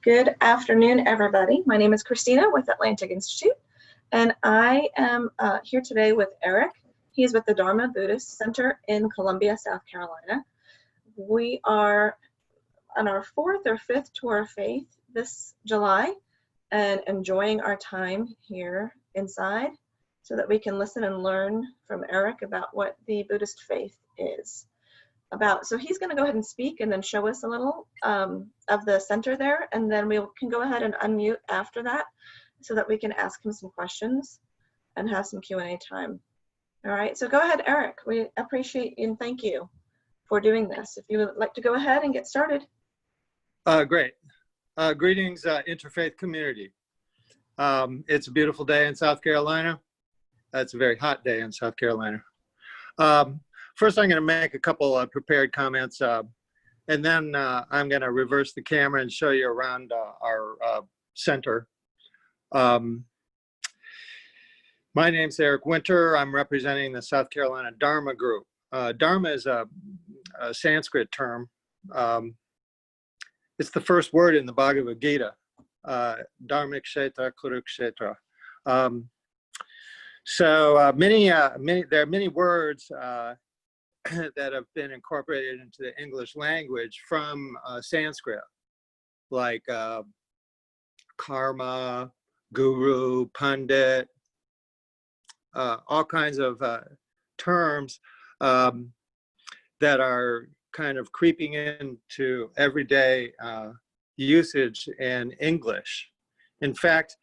Good afternoon, everybody. My name is Christina with Atlantic Institute, and I am here today with Eric. He's with the Dharma Buddhist Center in Columbia, South Carolina. We are on our fourth or fifth tour of faith this July and enjoying our time here inside so that we can listen and learn from Eric about what the Buddhist faith is about. So he's going to go ahead and speak and then show us a little of the center there, and then we can go ahead and unmute after that so that we can ask him some questions and have some Q&A time. All right, so go ahead, Eric. We appreciate and thank you for doing this. If you would like to go ahead and get started. Great. Greetings, interfaith community. It's a beautiful day in South Carolina. It's a very hot day in South Carolina. First, I'm going to make a couple prepared comments, and then I'm going to reverse the camera and show you around our center. My name's Eric Winter. I'm representing the South Carolina Dharma group. Dharma is a Sanskrit term. It's the first word in the Bhagavad Gita, Dharmikshetra Kurukshetra. So there are many words that have been incorporated into the English language from Sanskrit, like karma, guru, pundit, all kinds of terms that are kind of creeping into everyday usage in English. In fact,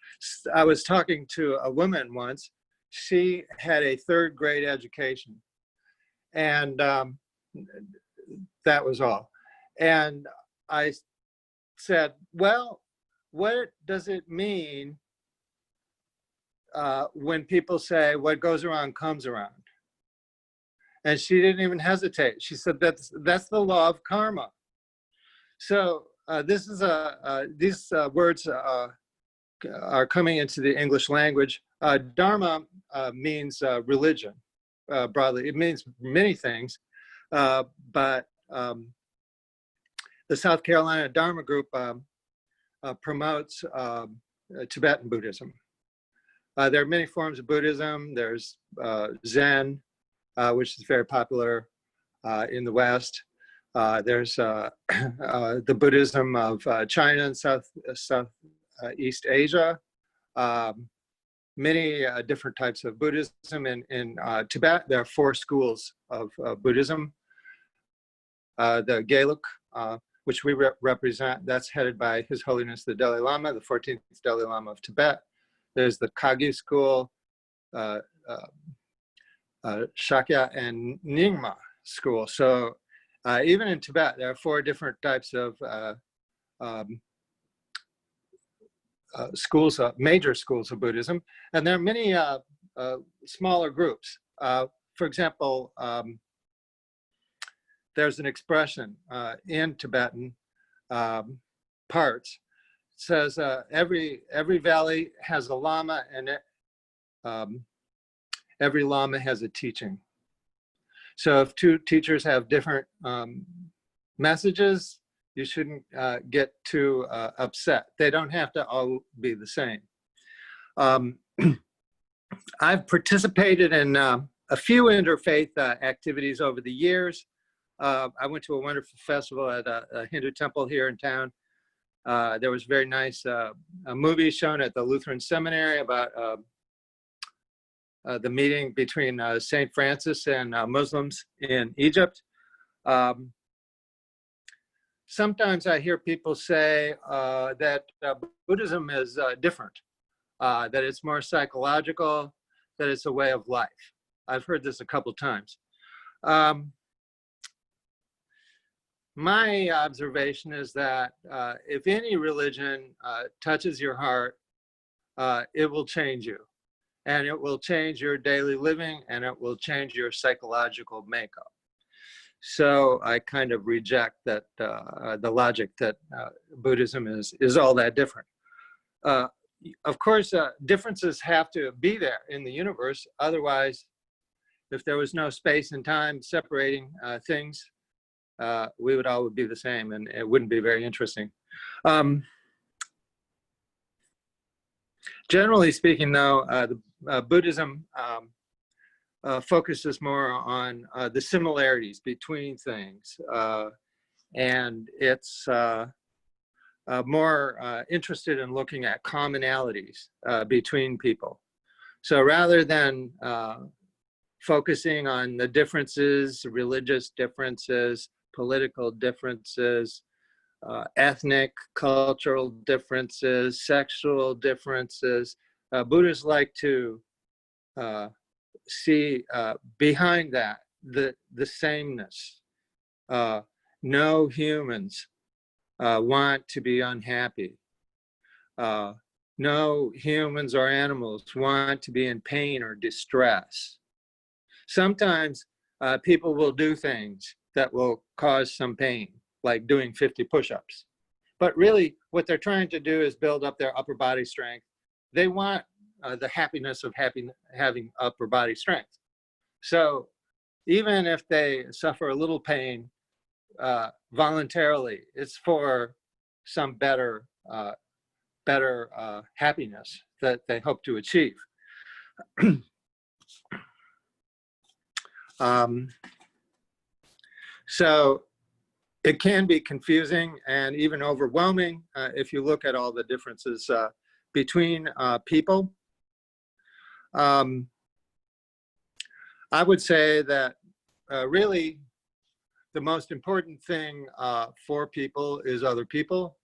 I was talking to a woman once. She had a third grade education. And that was all. And I said, well, what does it mean when people say what goes around comes around? And she didn't even hesitate. She said, that's the law of karma. So this is these words are coming into the English language. Dharma means religion. Broadly, it means many things, but the South Carolina Dharma group promotes Tibetan Buddhism. There are many forms of Buddhism. There's Zen, which is very popular in the West. There's the Buddhism of China and Southeast Asia. Many different types of Buddhism. In Tibet, there are 4 schools of Buddhism. The Geluk, which we represent, that's headed by His Holiness the Dalai Lama, the 14th Dalai Lama of Tibet. There's the Kagyu school, Shakya and Nyingma school. So even in Tibet, there are 4 different types of schools, major schools of Buddhism, and there are many smaller groups. For example, there's an expression in Tibetan parts. It says every valley has a lama, and every lama has a teaching. So if 2 teachers have different messages, you shouldn't get too upset. They don't have to all be the same. I've participated in a few interfaith activities over the years. I went to a wonderful festival at a Hindu temple here in town. There was a very nice a movie shown at the Lutheran Seminary about the meeting between St. Francis and Muslims in Egypt. Sometimes I hear people say that Buddhism is different, that it's more psychological, that it's a way of life. I've heard this a couple times. My observation is that if any religion touches your heart, it will change you, and it will change your daily living, and it will change your psychological makeup. So I kind of reject that the logic that Buddhism is all that different. Of course, differences have to be there in the universe. Otherwise, if there was no space and time separating things, we would all be the same, and it wouldn't be very interesting. Um, Generally speaking, though, Buddhism focuses more on the similarities between things, and it's more interested in looking at commonalities between people. So rather than focusing on the differences, religious differences, political differences, ethnic, cultural differences, sexual differences, Buddhists like to see behind that the sameness. No humans want to be unhappy. No humans or animals want to be in pain or distress. Sometimes people will do things that will cause some pain, like doing 50 push-ups. But really, what they're trying to do is build up their upper body strength. They want the happiness of having upper body strength. So even if they suffer a little pain voluntarily, it's for some better happiness that they hope to achieve. So it can be confusing and even overwhelming if you look at all the differences between people. I would say that really the most important thing for people is other people.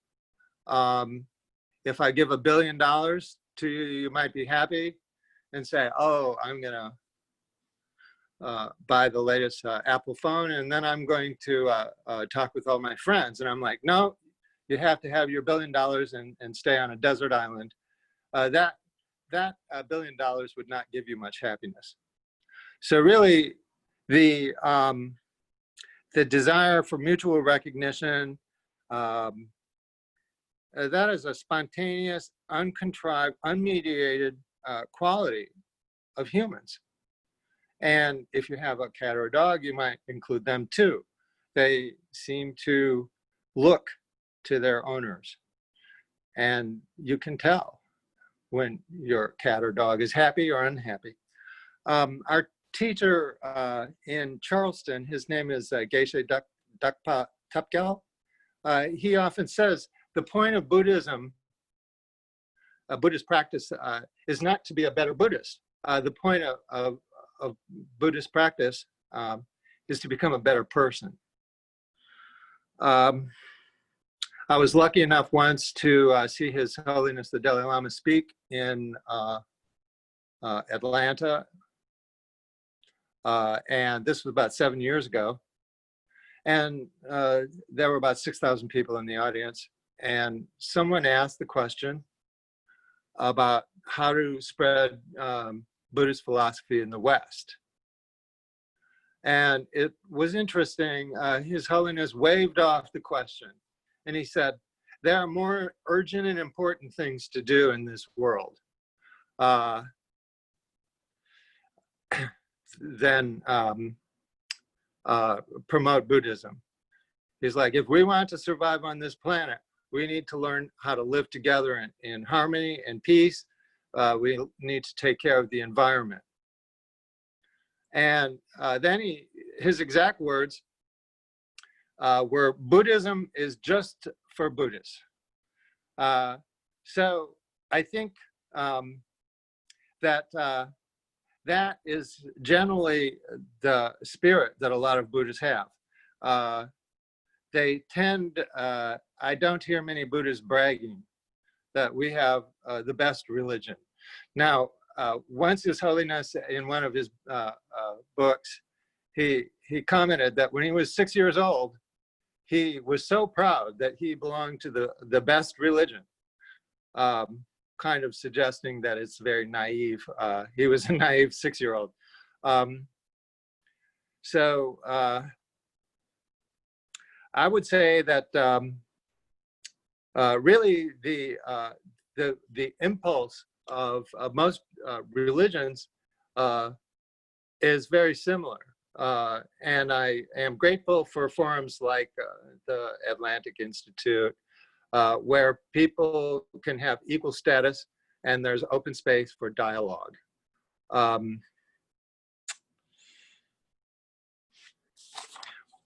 If I give $1 billion to you, you might be happy and say, oh, I'm gonna buy the latest Apple phone, and then I'm going to talk with all my friends. And I'm like, no, you have to have your $1 billion and stay on a desert island. That $1 billion would not give you much happiness. So really, the desire for mutual recognition, that is a spontaneous, uncontrived, unmediated quality of humans. And if you have a cat or a dog, you might include them too. They seem to look to their owners. And you can tell when your cat or dog is happy or unhappy. Our teacher in Charleston, his name is Geshe Dakpa Tupgal. He often says the point of Buddhism, a Buddhist practice, is not to be a better Buddhist. The point of Buddhist practice is to become a better person. I was lucky enough once to see His Holiness the Dalai Lama speak in Atlanta, and this was about 7 years ago. And there were about 6,000 people in the audience, and someone asked the question about how to spread Buddhist philosophy in the West. And it was interesting. His Holiness waved off the question, and he said, there are more urgent and important things to do in this world than promote Buddhism. He's like, if we want to survive on this planet, we need to learn how to live together in harmony and peace. We need to take care of the environment. And then his exact words were, Buddhism is just for Buddhists. So I think that that is generally the spirit that a lot of Buddhists have. They tend, I don't hear many Buddhists bragging that we have the best religion. Now, once His Holiness, in one of his books, he commented that when he was 6 years old, he was so proud that he belonged to the best religion, kind of suggesting that it's very naive. He was a naive 6-year-old. So I would say that really the impulse of most religions is very similar. And I am grateful for forums like the Atlantic Institute where people can have equal status and there's open space for dialogue.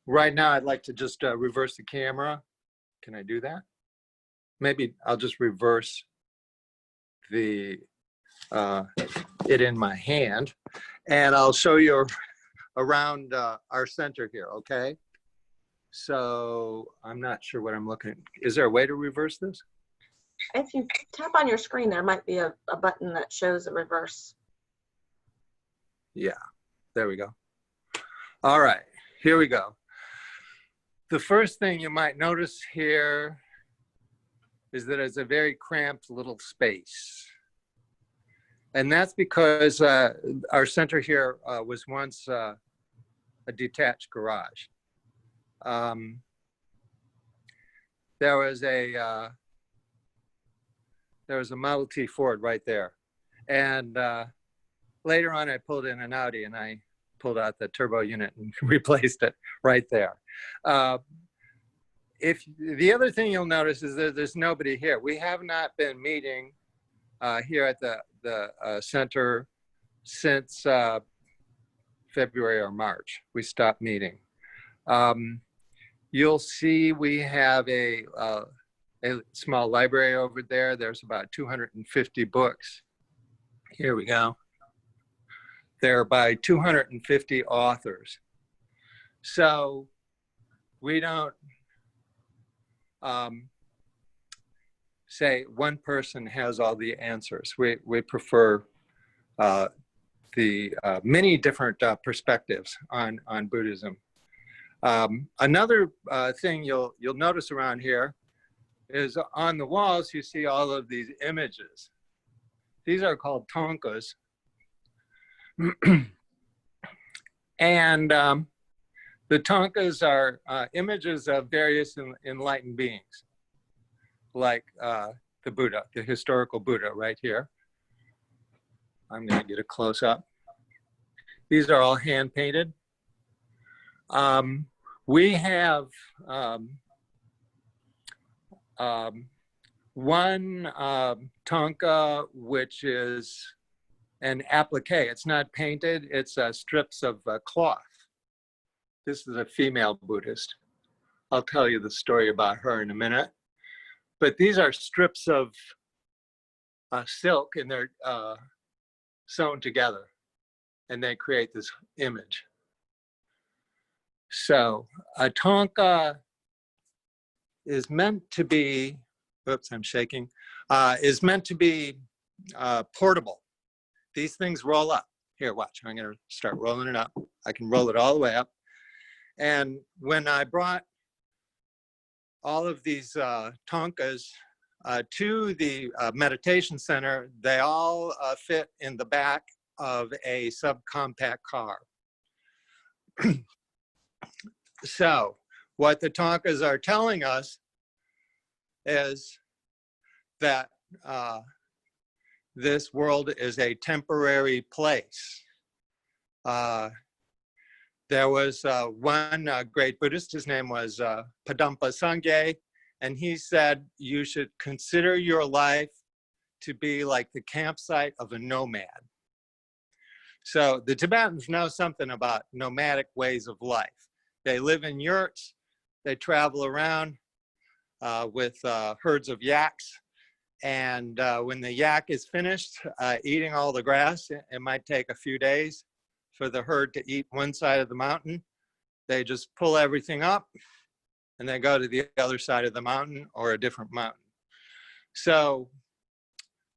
Right now, I'd like to just reverse the camera. Can I do that? Maybe I'll just reverse the it in my hand, and I'll show you around our center here, okay? So I'm not sure what I'm looking at. Is there a way to reverse this? If you tap on your screen, there might be a button that shows a reverse. Yeah, there we go. All right, here we go. The first thing you might notice here is that it's a very cramped little space. And that's because our center here was once a detached garage. There was a Model T Ford right there. And later on, I pulled in an Audi and I pulled out the turbo unit and replaced it right there. The other thing you'll notice is that there's nobody here. We have not been meeting here at the center since February or March. We stopped meeting. You'll see we have a small library over there. There's about 250 books. Here we go. They're by 250 authors. So we don't say one person has all the answers. We prefer the many different perspectives on Buddhism. Another thing you'll notice around here is on the walls you see all of these images. These are called thangkas. And the thangkas are images of various enlightened beings, like the Buddha, the historical Buddha right here. I'm going to get a close-up. These are all hand-painted. We have one thangka, which is an applique. It's not painted, it's strips of cloth. This is a female Buddhist. I'll tell you the story about her in a minute. But these are strips of silk, and they're sewn together, and they create this image. So a thangka is meant to be, oops, I'm shaking, is meant to be portable. These things roll up. Here, watch, I'm gonna start rolling it up. I can roll it all the way up. And when I brought all of these thangkas to the meditation center, they all fit in the back of a subcompact car. So what the thangkas are telling us is that this world is a temporary place. There was one great Buddhist, his name was Padampa Sangye, and he said, you should consider your life to be like the campsite of a nomad. So the Tibetans know something about nomadic ways of life. They live in yurts, they travel around with herds of yaks, and when the yak is finished eating all the grass, it might take a few days for the herd to eat one side of the mountain. They just pull everything up and they go to the other side of the mountain or a different mountain. So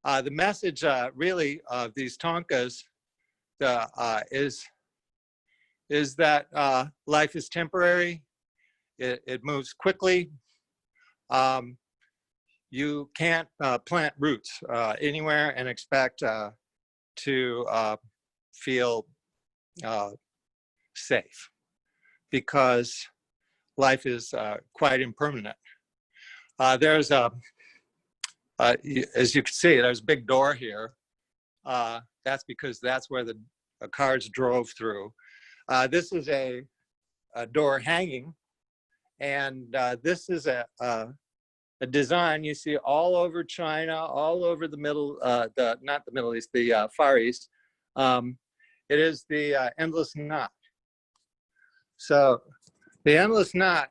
the message really of these thangkas is that life is temporary, it moves quickly. You can't plant roots anywhere and expect to feel safe, because life is quite impermanent. There's as you can see, there's a big door here. That's because that's where the cars drove through. This is a door hanging, and this is a a design you see all over China, all over the not the Middle East, the Far East. It is the endless knot. So the endless knot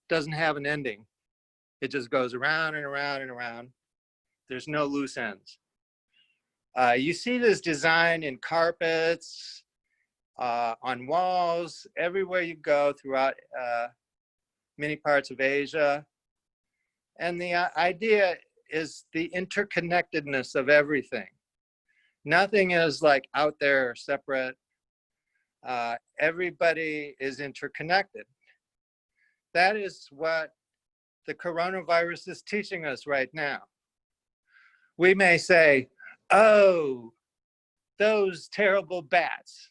doesn't have an ending. It just goes around and around and around. There's no loose ends. You see this design in carpets, on walls, everywhere you go throughout many parts of Asia. And the idea is the interconnectedness of everything. Nothing is like out there separate. Everybody is interconnected. That is what the coronavirus is teaching us right now. We may say, oh, those terrible bats,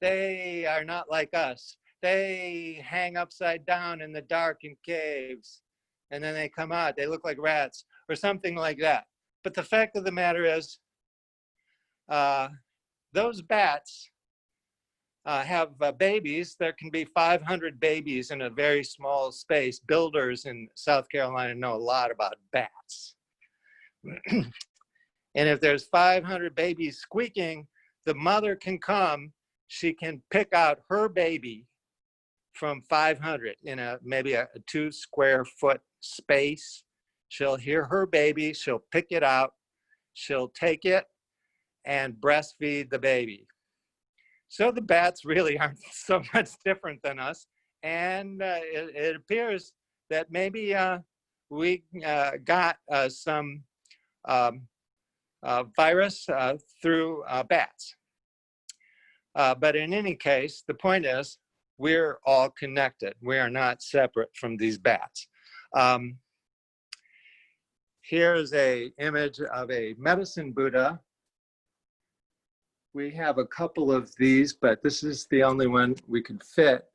they are not like us. They hang upside down in the dark in caves, and then they come out, they look like rats, or something like that. But the fact of the matter is, those bats have babies. There can be 500 babies in a very small space. Builders in South Carolina know a lot about bats. And if there's 500 babies squeaking, the mother can come, she can pick out her baby from 500 in maybe a 2 square foot space. She'll hear her baby, she'll pick it out, she'll take it and breastfeed the baby. So the bats really aren't so much different than us. And it appears that maybe we got some virus through bats. But in any case, the point is, we're all connected. We are not separate from these bats. Here's an image of a medicine Buddha. We have a couple of these, but this is the only one we could fit.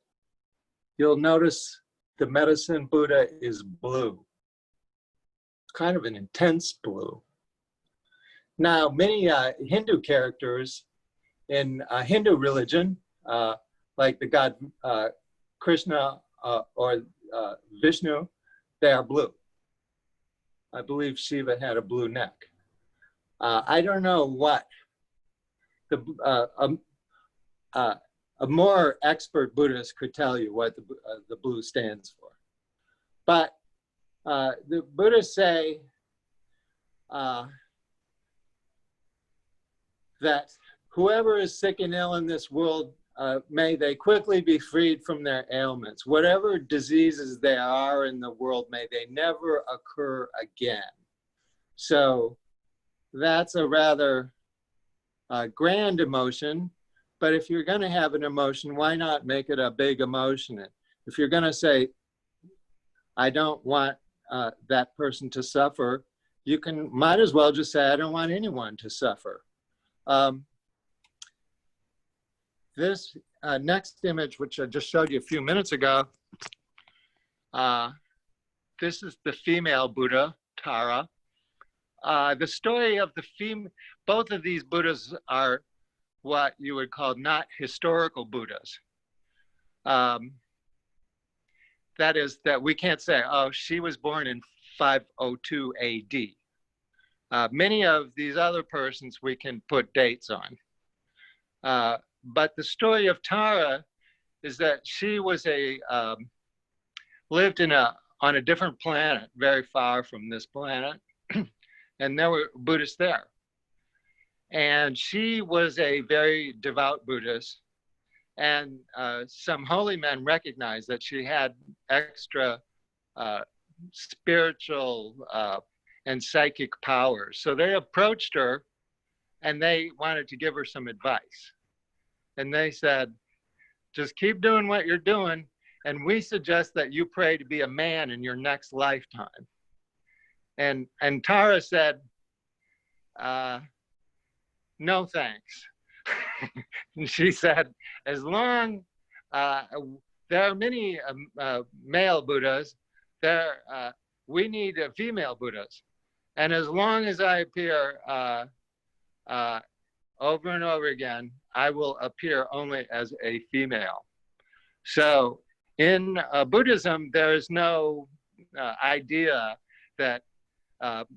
You'll notice the medicine Buddha is blue. Kind of an intense blue. Now, many Hindu characters in Hindu religion, like the god Krishna or Vishnu, they are blue. I believe Shiva had a blue neck. I don't know what a more expert Buddhist could tell you what the blue stands for. But the Buddhists say that whoever is sick and ill in this world, may they quickly be freed from their ailments. Whatever diseases there are in the world, may they never occur again. So that's a rather grand emotion, but if you're going to have an emotion, why not make it a big emotion? If you're going to say, I don't want that person to suffer, you might as well just say, I don't want anyone to suffer. This next image, which I just showed you a few minutes ago, this is the female Buddha, Tara. The story of both of these Buddhas are what you would call not historical Buddhas. That is, that we can't say, oh, she was born in 502 AD. Many of these other persons we can put dates on. But the story of Tara is that she was lived on a different planet, very far from this planet, and there were Buddhists there. And she was a very devout Buddhist, and some holy men recognized that she had extra spiritual and psychic powers. So they approached her and they wanted to give her some advice. And they said, just keep doing what you're doing, and we suggest that you pray to be a man in your next lifetime. And Tara said, no thanks. And she said, as long, there are many male Buddhas, we need female Buddhas. And as long as I appear over and over again, I will appear only as a female. So in Buddhism, there is no idea that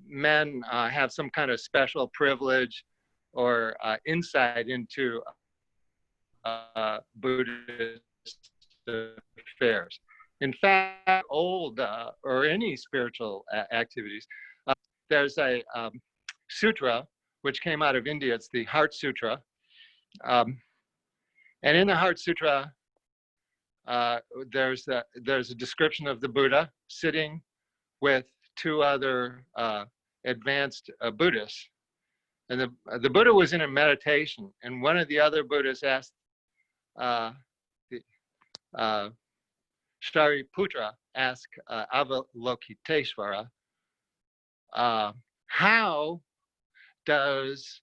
men have some kind of special privilege or insight into Buddhist affairs. In fact, old or any spiritual activities, there's a sutra which came out of India. It's the Heart Sutra. And in the Heart Sutra, there's a description of the Buddha sitting with two other advanced Buddhists. And the Buddha was in a meditation, and one of the other Buddhists asked Shariputra asked Avalokiteshvara, how does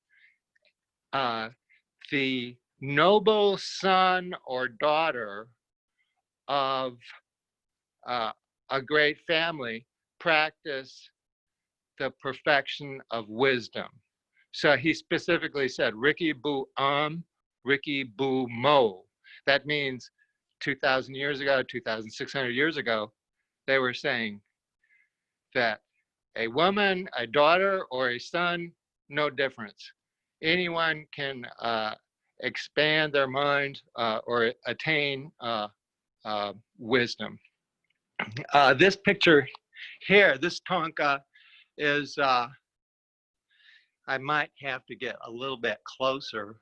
the noble son or daughter of a great family practice the perfection of wisdom? So he specifically said, Riki Bu Riki Bu Mo. That means 2,000 years ago, 2,600 years ago, they were saying that a woman, a daughter, or a son, no difference. Anyone can expand their mind or attain wisdom. This picture here, this Tonka is, I might have to get a little bit closer.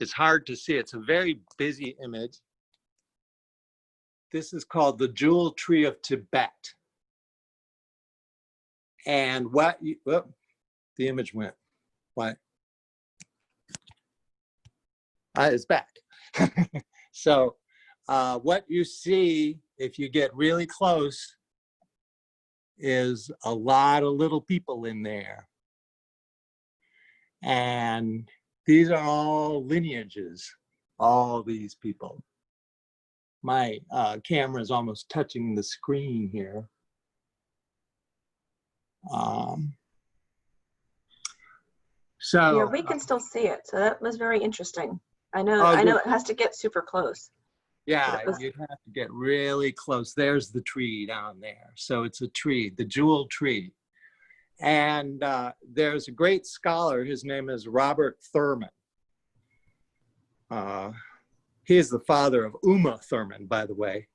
It's hard to see. It's a very busy image. This is called the Jewel Tree of Tibet. And what, the image went. What? It's back. So what you see, if you get really close, is a lot of little people in there. And these are all lineages, all these people. My camera is almost touching the screen here. So yeah, we can still see it. So that was very interesting. I know it has to get super close. Yeah, you'd have to get really close. There's the tree down there. So it's a tree, the jewel tree. And there's a great scholar, his name is Robert Thurman. He is the father of Uma Thurman, by the way,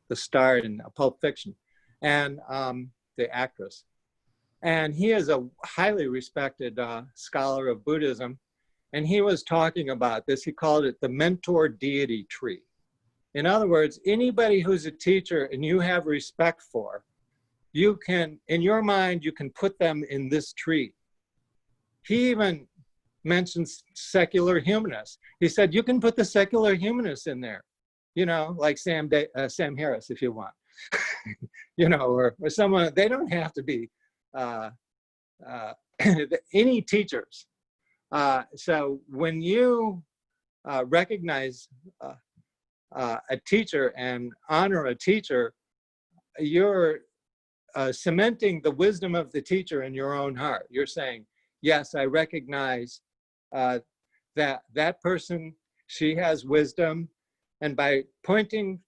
the star in Pulp Fiction, and the actress. And he is a highly respected scholar of Buddhism. And he was talking about this. He called it the mentor deity tree. In other words, anybody who's a teacher and you have respect for, you can, in your mind, you can put them in this tree. He even mentions secular humanists. He said, you can put the secular humanists in there, you know, like Sam Harris, if you want, you know, or someone, they don't have to be any teachers. So when you recognize a teacher and honor a teacher, you're cementing the wisdom of the teacher in your own heart. You're saying, yes, I recognize that person, she has wisdom, and by pointing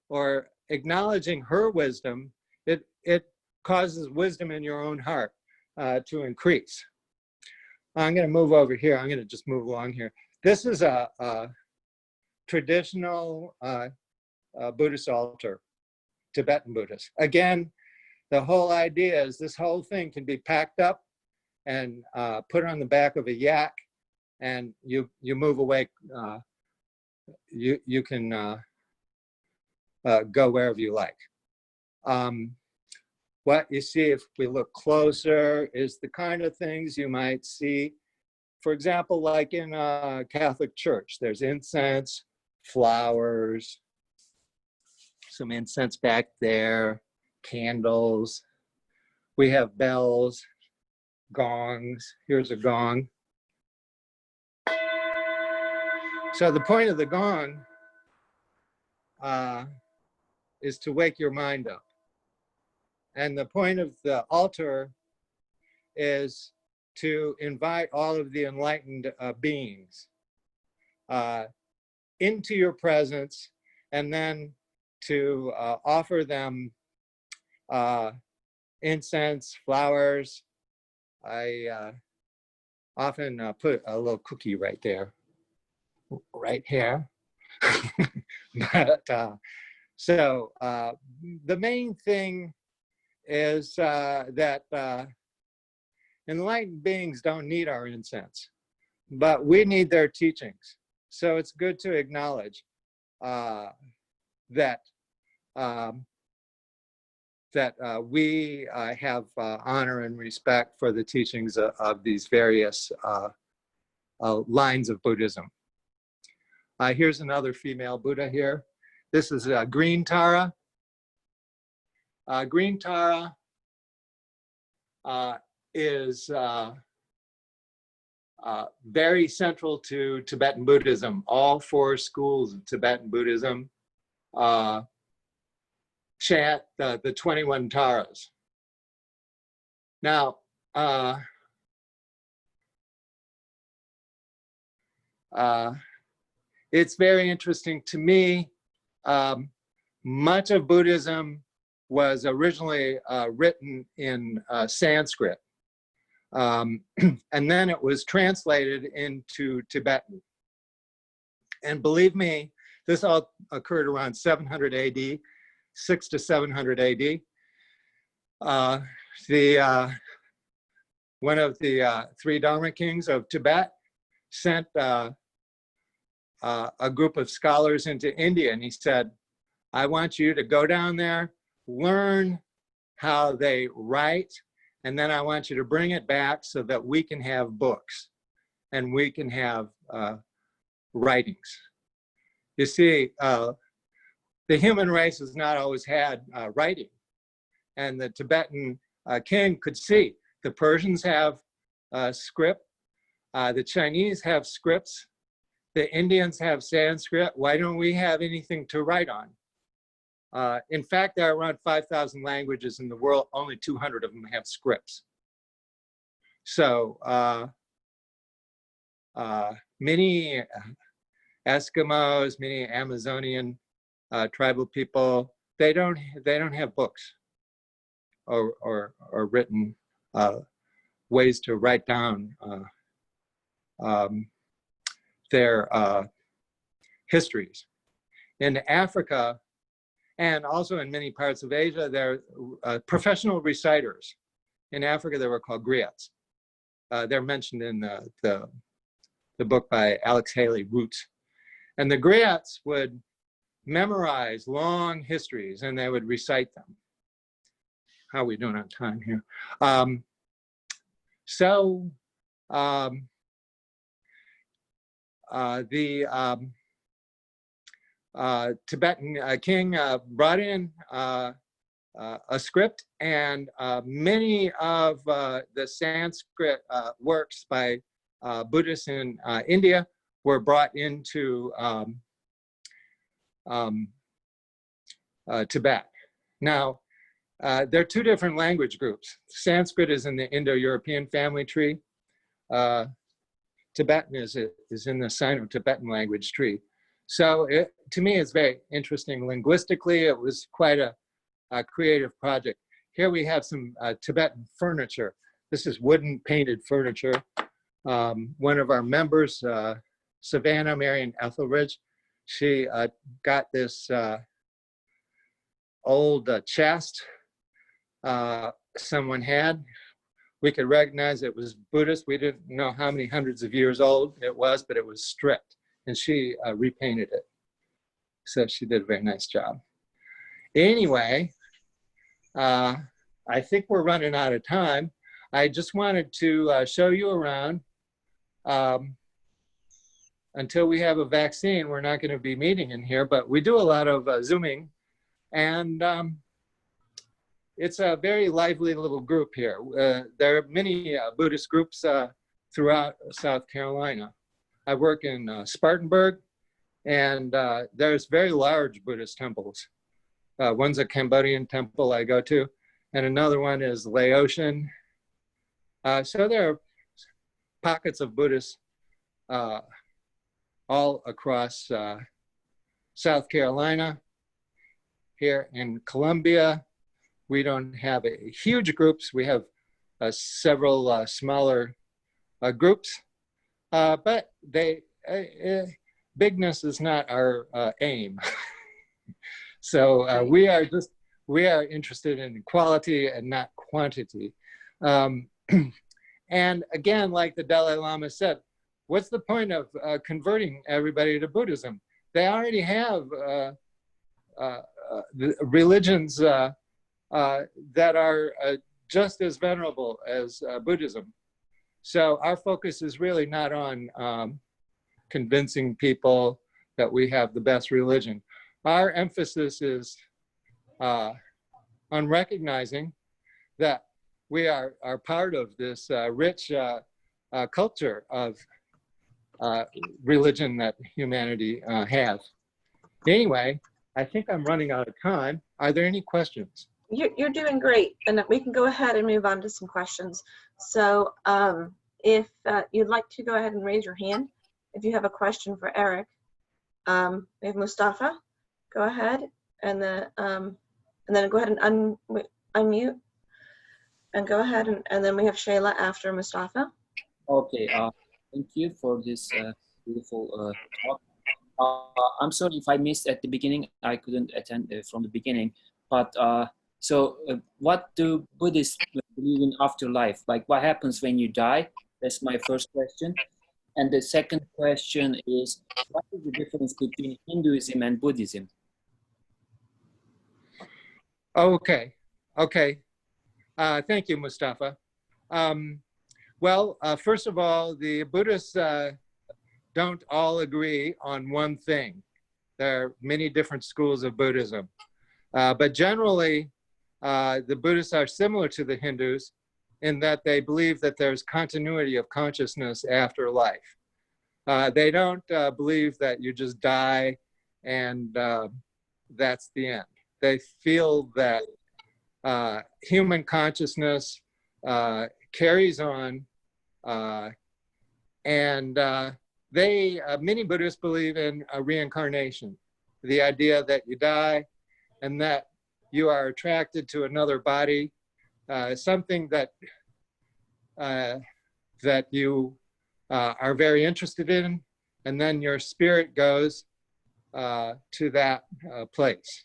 or acknowledging her wisdom, it causes wisdom in your own heart to increase. I'm going to move over here. I'm going to just move along here. This is a traditional Buddhist altar, Tibetan Buddhist. Again, the whole idea is this whole thing can be packed up and put on the back of a yak, and you move away. You can go wherever you like. What you see, if we look closer, is the kind of things you might see. For example, like in a Catholic church, there's incense, flowers, some incense back there, candles. We have bells, gongs. Here's a gong. So the point of the gong is to wake your mind up. And the point of the altar is to invite all of the enlightened beings into your presence, and then to offer them incense, flowers. I often put a little cookie right there, right here. But so the main thing is that enlightened beings don't need our incense, but we need their teachings. So it's good to acknowledge that we have honor and respect for the teachings of these various lines of Buddhism. Here's another female Buddha here. This is Green Tara. Green Tara is very central to Tibetan Buddhism. All four schools of Tibetan Buddhism chant the 21 Taras. Now, it's very interesting to me. Much of Buddhism was originally written in Sanskrit. And then it was translated into Tibetan. And believe me, this all occurred around 700 AD, 600 to 700 AD. One of the three Dharma kings of Tibet sent a group of scholars into India, and he said, I want you to go down there, learn how they write, and then I want you to bring it back so that we can have books and we can have writings. You see, the human race has not always had writing, and the Tibetan king could see the Persians have script, the Chinese have scripts, the Indians have Sanskrit. Why don't we have anything to write on? In fact, there are around 5,000 languages in the world. Only 200 of them have scripts. So many Eskimos, many Amazonian tribal people, they don't have books or written ways to write down their histories. In Africa, and also in many parts of Asia, there are professional reciters. In Africa, they were called griots. They're mentioned in the book by Alex Haley, Roots. And the griots would memorize long histories and they would recite them. How are we doing on time here? The Tibetan king brought in a script, and many of the Sanskrit works by Buddhists in India were brought into Tibet. Now, there are two different language groups. Sanskrit is in the Indo-European family tree. Tibetan is in the Sino-Tibetan language tree. So to me, it's very interesting. Linguistically, it was quite a creative project. Here we have some Tibetan furniture. This is wooden painted furniture. One of our members, Savannah Marion Etheldridge, she got this old chest someone had. We could recognize it was Buddhist. We didn't know how many hundreds of years old it was, but it was stripped, and she repainted it. So she did a very nice job. Anyway, I think we're running out of time. I just wanted to show you around. Until we have a vaccine, we're not going to be meeting in here, but we do a lot of Zooming, and it's a very lively little group here. There are many Buddhist groups throughout South Carolina. I work in Spartanburg, and there's very large Buddhist temples. One's a Cambodian temple I go to, and another one is Laotian. So there are pockets of Buddhists all across South Carolina, here in Columbia, we don't have a huge groups. We have several smaller groups, but bigness is not our aim. So we are interested in quality and not quantity. And again, like the Dalai Lama said, what's the point of converting everybody to Buddhism? They already have the religions that are just as venerable as Buddhism. So our focus is really not on convincing people that we have the best religion. Our emphasis is on recognizing that we are part of this rich culture of religion that humanity has. Anyway, I think I'm running out of time. Are there any questions? You're doing great, and we can go ahead and move on to some questions. So if you'd like to go ahead and raise your hand if you have a question for Eric. We have Mustafa. Go ahead, and then go ahead and unmute, and go ahead, and then we have Shayla after Mustafa. Okay, thank you for this beautiful talk. I'm sorry if I missed at the beginning. I couldn't attend from the beginning. But so what do Buddhists believe in afterlife? Like what happens when you die? That's my first question. And the second question is, what is the difference between Hinduism and Buddhism? Okay. Thank you, Mustafa. Well, first of all, the Buddhists don't all agree on one thing. There are many different schools of Buddhism. But generally, the Buddhists are similar to the Hindus in that they believe that there's continuity of consciousness after life. They don't believe that you just die and that's the end. They feel that human consciousness carries on, and many Buddhists believe in reincarnation, the idea that you die and that you are attracted to another body, something that you are very interested in, and then your spirit goes to that place.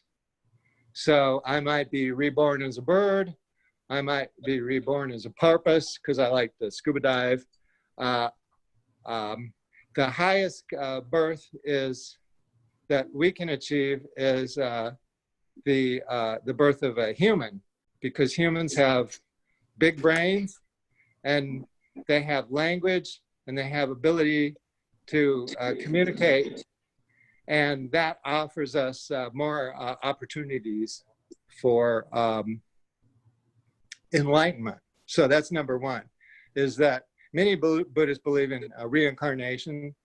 So I might be reborn as a bird. I might be reborn as a porpoise because I like to scuba dive. The highest birth is that we can achieve is the birth of a human, because humans have big brains and they have language and they have ability to communicate, and that offers us more opportunities for enlightenment. So that's number one, is that many Buddhists believe in reincarnation,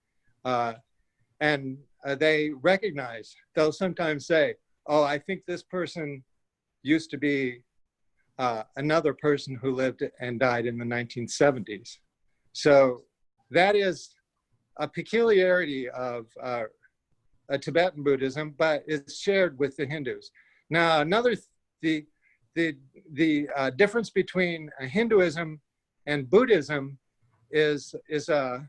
and they recognize, they'll sometimes say, oh, I think this person used to be another person who lived and died in the 1970s. So that is a peculiarity of Tibetan Buddhism, but it's shared with the Hindus. Now, the difference between Hinduism and Buddhism is a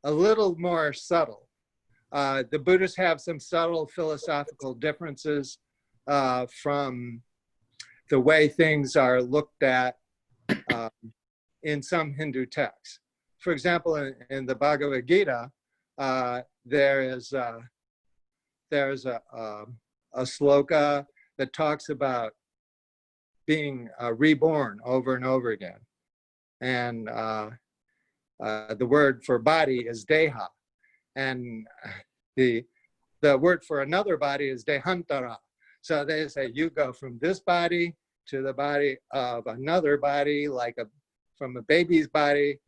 little more subtle. The Buddhists have some subtle philosophical differences from the way things are looked at in some Hindu texts. For example, in the Bhagavad Gita, there's a sloka that talks about being reborn over and over again. And the word for body is deha. And the word for another body is dehantara. So they say you go from this body to the body of another body, like from a baby's body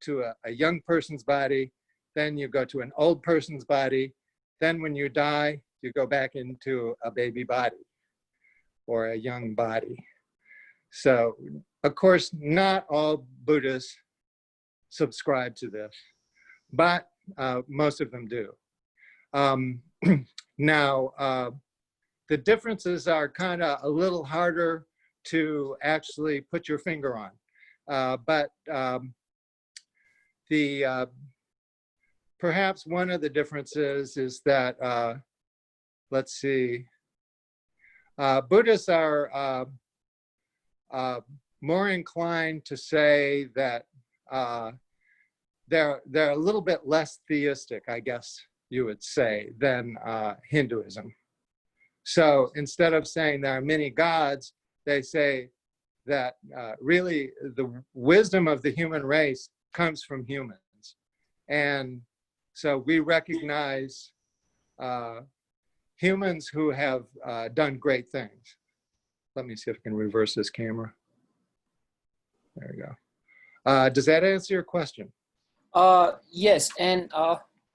to a young person's body. Then you go to an old person's body. Then when you die, you go back into a baby body or a young body. So, of course, not all Buddhists subscribe to this, but most of them do. Now, the differences are kind of a little harder to actually put your finger on. But perhaps one of the differences is that, let's see, Buddhists are more inclined to say that they're a little bit less theistic, I guess you would say, than Hinduism. So instead of saying there are many gods, they say that really the wisdom of the human race comes from humans. And so we recognize humans who have done great things. Let me see if I can reverse this camera. There we go. Does that answer your question? Yes, and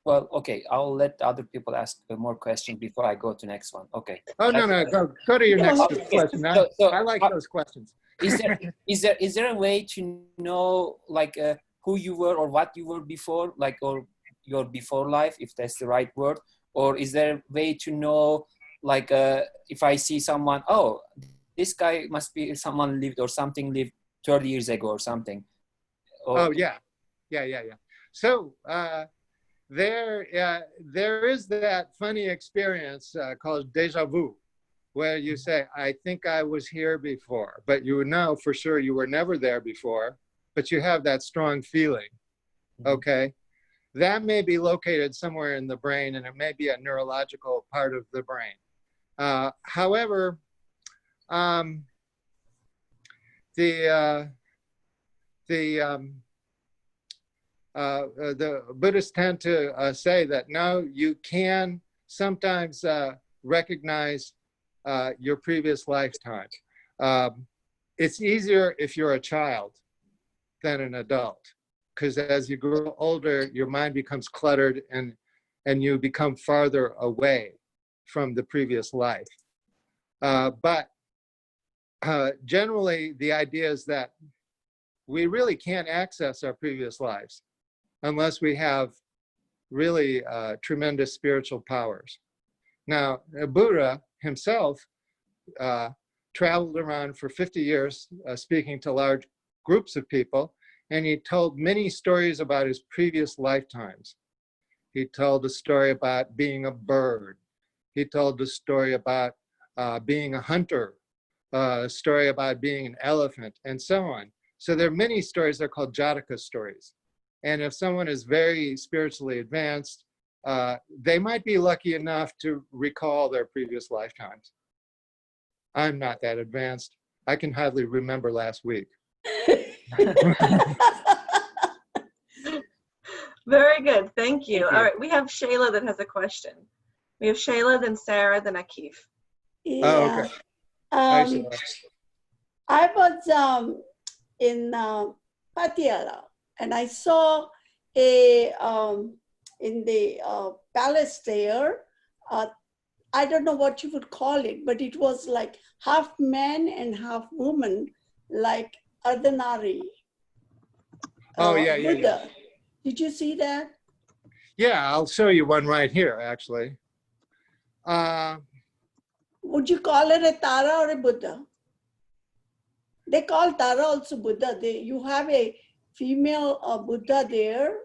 well, okay, I'll let other people ask more questions before I go to next one. Okay. Oh, no, go to your next Okay. question. I like those questions. Is there a way to know like who you were or what you were before, like, or your before life, if that's the right word? Or is there a way to know, like, if I see someone, oh, this guy must be someone lived or something lived 30 years ago or something? Or, oh, yeah. So there is that funny experience called déjà vu, where you say, I think I was here before, but you know for sure you were never there before, but you have that strong feeling, okay? That may be located somewhere in the brain, and it may be a neurological part of the brain. However, the Buddhists tend to say that no, you can sometimes recognize your previous lifetime. It's easier if you're a child than an adult, because as you grow older, your mind becomes cluttered and you become farther away from the previous life. But generally, the idea is that we really can't access our previous lives unless we have really tremendous spiritual powers. Now, Buddha himself traveled around for 50 years speaking to large groups of people, and he told many stories about his previous lifetimes. He told a story about being a bird. He told a story about being a hunter, a story about being an elephant, and so on. So there are many stories that are called Jataka stories. And if someone is very spiritually advanced, they might be lucky enough to recall their previous lifetimes. I'm not that advanced. I can hardly remember last week. Very good. Thank you. Thank you. All right. We have Shayla that has a question. We have Shayla, then Sarah, then Akif. Yeah. Oh, okay. Hi, Sheila. I was in Patiala, and I saw a in the palace there. I don't know what you would call it, but it was like half man and half woman, like Ardhanari. Oh, yeah. Buddha. Did you see that? Yeah, I'll show you one right here, actually. Would you call it a Tara or a Buddha? They call Tara also Buddha. You have a female Buddha there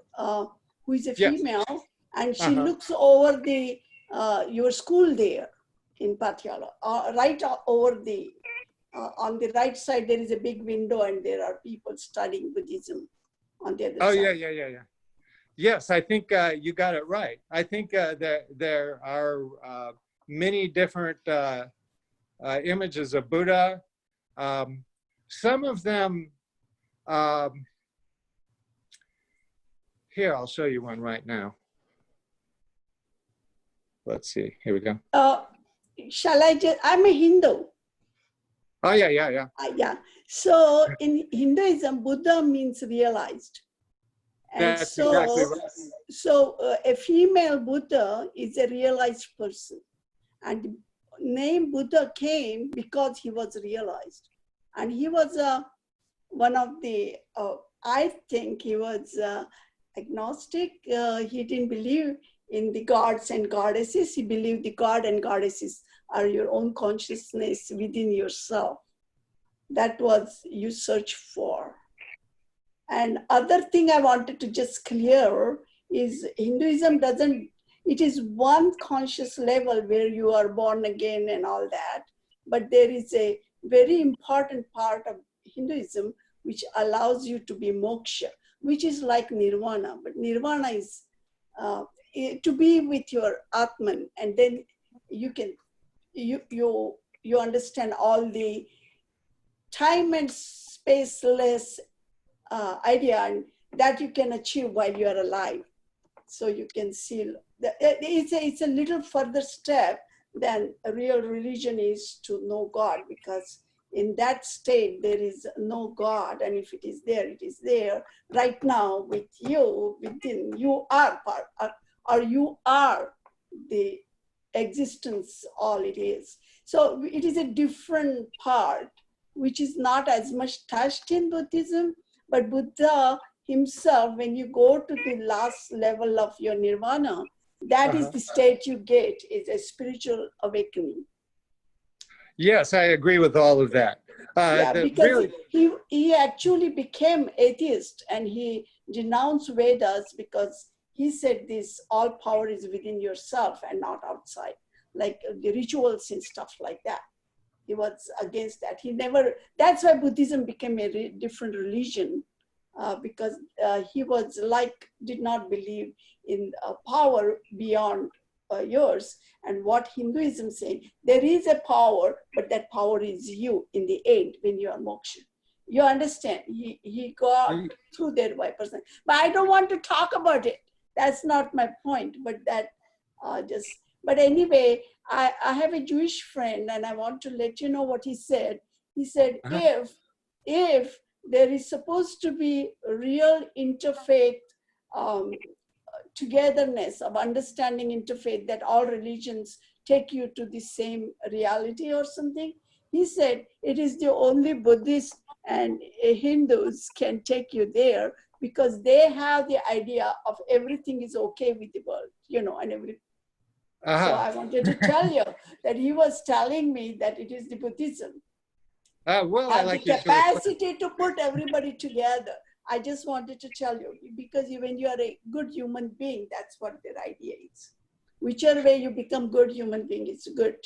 who is a Yes. female, and she looks over the your school there in Patiala. Right over the on the right side there is a big window, and there are people studying Buddhism on the other side. Oh, yeah. Yes, I think you got it right. I think there are many different images of Buddha. Some of them, here, I'll show you one right now. Let's see, here we go. Shall I just, I'm a Hindu. Oh, yeah. Yeah. So in Hinduism, Buddha means realized. And That's so, exactly right. So a female Buddha is a realized person. And the name Buddha came because he was realized. And he was one of the, I think he was agnostic. He didn't believe in the gods and goddesses. He believed the god and goddesses are your own consciousness within yourself. That was you search for. And other thing I wanted to just clear is Hinduism doesn't, it is one conscious level where you are born again and all that, but there is a very important part of Hinduism which allows you to be moksha, which is like nirvana. But nirvana is to be with your Atman, and then you can, you understand all the time and spaceless idea, and that you can achieve while you are alive. So you can see that it's a little further step than a real religion is to know God, because in that state there is no God, and if it is there, it is there right now with you, within. You are part, or you are the existence, all it is. So it is a different part which is not as much touched in Buddhism, but Buddha himself, when you go to the last level of your nirvana, that is the state you get, is a spiritual awakening. Yes, I agree with all of that. Yeah, because he actually became atheist, and he denounced Vedas because he said this, all power is within yourself and not outside, like the rituals and stuff like that. He was against that. He never, that's why Buddhism became a different religion, because he was like, did not believe in power beyond yours. And what Hinduism said, there is a power, but that power is you in the end when you are moksha. You understand? He got through that by person. But I don't want to talk about it. That's not my point, but that but anyway, I have a Jewish friend, and I want to let you know what he said. He said, if there is supposed to be real interfaith togetherness of understanding interfaith, that all religions take you to the same reality or something, he said it is the only Buddhists and Hindus can take you there, because they have the idea of everything is okay with the world, and everything. So I wanted to tell you that he was telling me that it is the Buddhism. Well, I like the capacity to put everybody together. I just wanted to tell you, because when you are a good human being, that's what their idea is. Whichever way you become good human being, it's good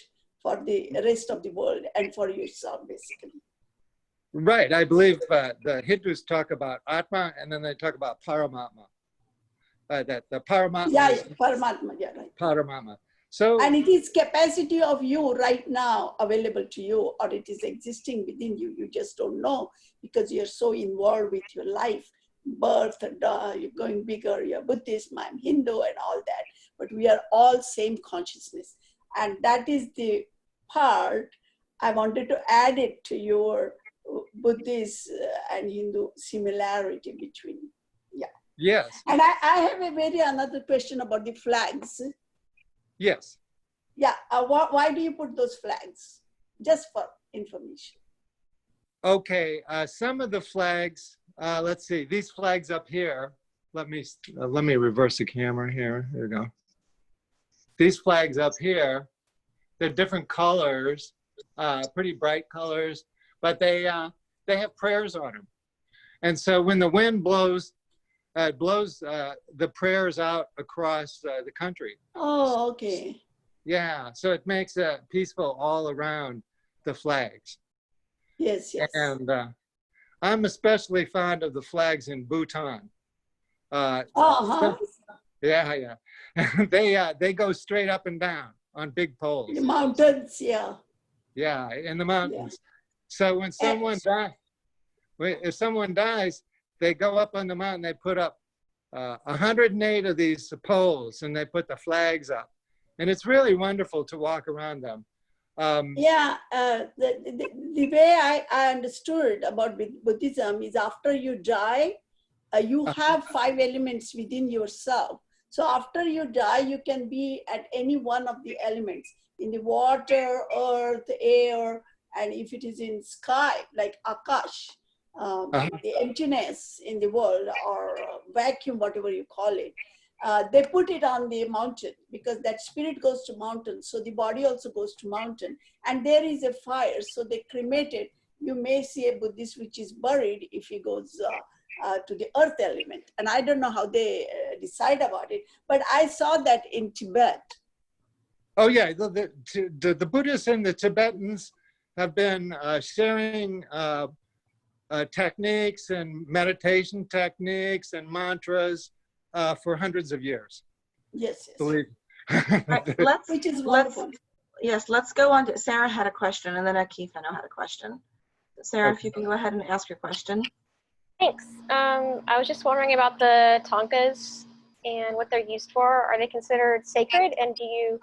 for the rest of the world and for yourself, basically. Right. I believe the Hindus talk about Atma, and then they talk about Paramatma. That the Paramatma. Yeah, Paramatma, yeah, right. Paramatma. So, and it is capacity of you right now available to you, or it is existing within you. You just don't know, because you're so involved with your life, birth, and you're going bigger, you're Buddhist, I'm Hindu, and all that. But we are all same consciousness. And that is the part I wanted to add it to your Buddhist and Hindu similarity between. Yeah. Yes. And I have another question about the flags. Yes. Yeah. Why do you put those flags? Just for information. Okay. Some of the flags. Let's see. These flags up here. Let me reverse the camera here. There we go. These flags up here. They're different colors, pretty bright colors, but they have prayers on them. And so when the wind blows, it blows the prayers out across the country. Oh, okay. Yeah, so it makes it peaceful all around the flags. Yes, yes. And I'm especially fond of the flags in Bhutan. Yeah. They go straight up and down on big poles. The mountains, yeah. Yeah, in the mountains. Yeah. So when someone dies, if someone dies, they go up on the mountain, they put up 108 of these poles, and they put the flags up. And it's really wonderful to walk around them. The way I understood about Buddhism is after you die, you have 5 elements within yourself. So after you die, you can be at any one of the elements, in the water, earth, air, and if it is in sky, like Akash, the emptiness in the world, or vacuum, whatever you call it. they put it on the mountain because that spirit goes to mountain. So the body also goes to mountain. And there is a fire, so they cremate it. You may see a Buddhist which is buried if he goes to the earth element. And I don't know how they decide about it, but I saw that in Tibet. Oh yeah, the Buddhists and the Tibetans have been sharing techniques and meditation techniques and mantras for hundreds of years. Yes, yes. Believe. Right, Which is wonderful. let's go on to, Sarah had a question, and then Keith, I know, had a question. Sarah, if you can go ahead and ask your question. Thanks. I was just wondering about the tonkas and what they're used for. Are they considered sacred, and do you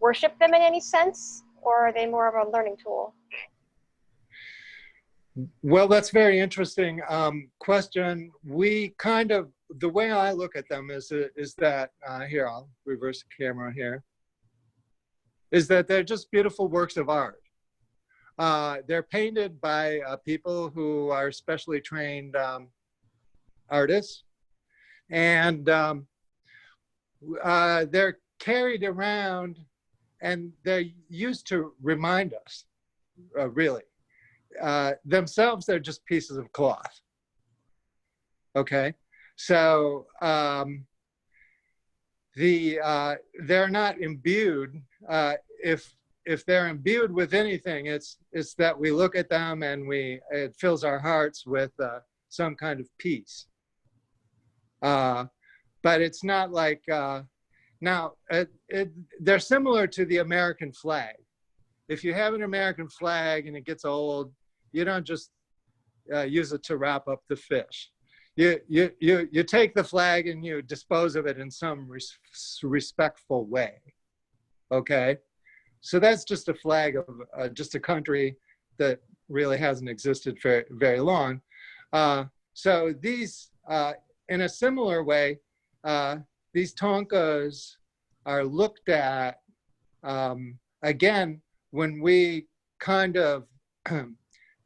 worship them in any sense, or are they more of a learning tool? Well, that's very interesting question. We kind of, the way I look at them is that, here, I'll reverse the camera here, is that they're just beautiful works of art. They're painted by people who are specially trained artists, and they're carried around, and they're used to remind us, really. Themselves, they're just pieces of cloth. Okay, so they're not imbued. If they're imbued with anything, it's that we look at them and it fills our hearts with some kind of peace. But it's not like they're similar to the American flag. If you have an American flag and it gets old, you don't just use it to wrap up the fish. You take the flag and you dispose of it in some respectful way. Okay, so that's just a flag of just a country that really hasn't existed for very long. So these, in a similar way, these tonkas are looked at again when we kind of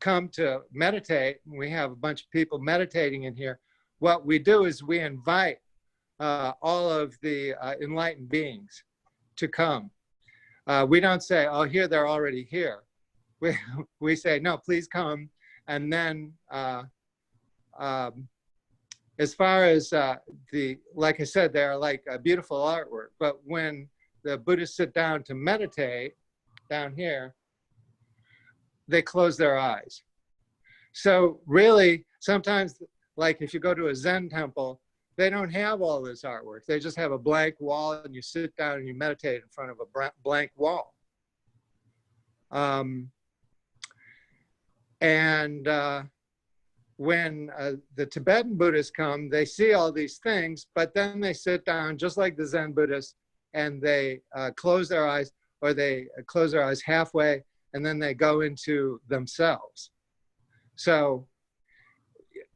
come to meditate, and we have a bunch of people meditating in here. What we do is we invite all of the enlightened beings to come. We don't say, oh, here, they're already here. We say, no, please come. And then as far as like I said, they're like a beautiful artwork. But when the Buddhists sit down to meditate down here, they close their eyes. So really, sometimes, like if you go to a Zen temple, they don't have all this artwork. They just have a blank wall, and you sit down and you meditate in front of a blank wall. When the Tibetan Buddhists come, they see all these things, but then they sit down just like the Zen Buddhists, and they close their eyes, or they close their eyes halfway, and then they go into themselves. So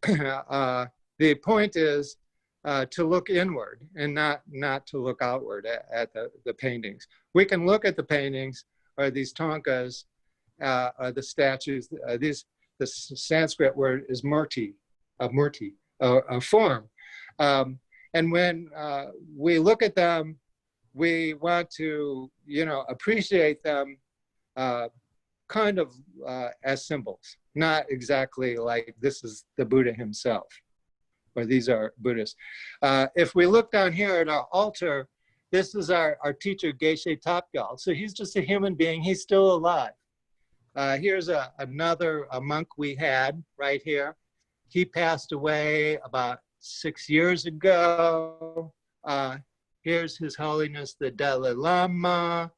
the point is to look inward and not to look outward at the paintings. We can look at the paintings or these tonkas, or the statues. The Sanskrit word is murti, a form. And when we look at them, we want to, appreciate them kind of as symbols, not exactly like this is the Buddha himself, or these are Buddhists. If we look down here at our altar, this is our teacher, Geshe Tapgyal. So he's just a human being. He's still alive. Here's another monk we had right here. He passed away about 6 years ago. Here's His Holiness the Dalai Lama.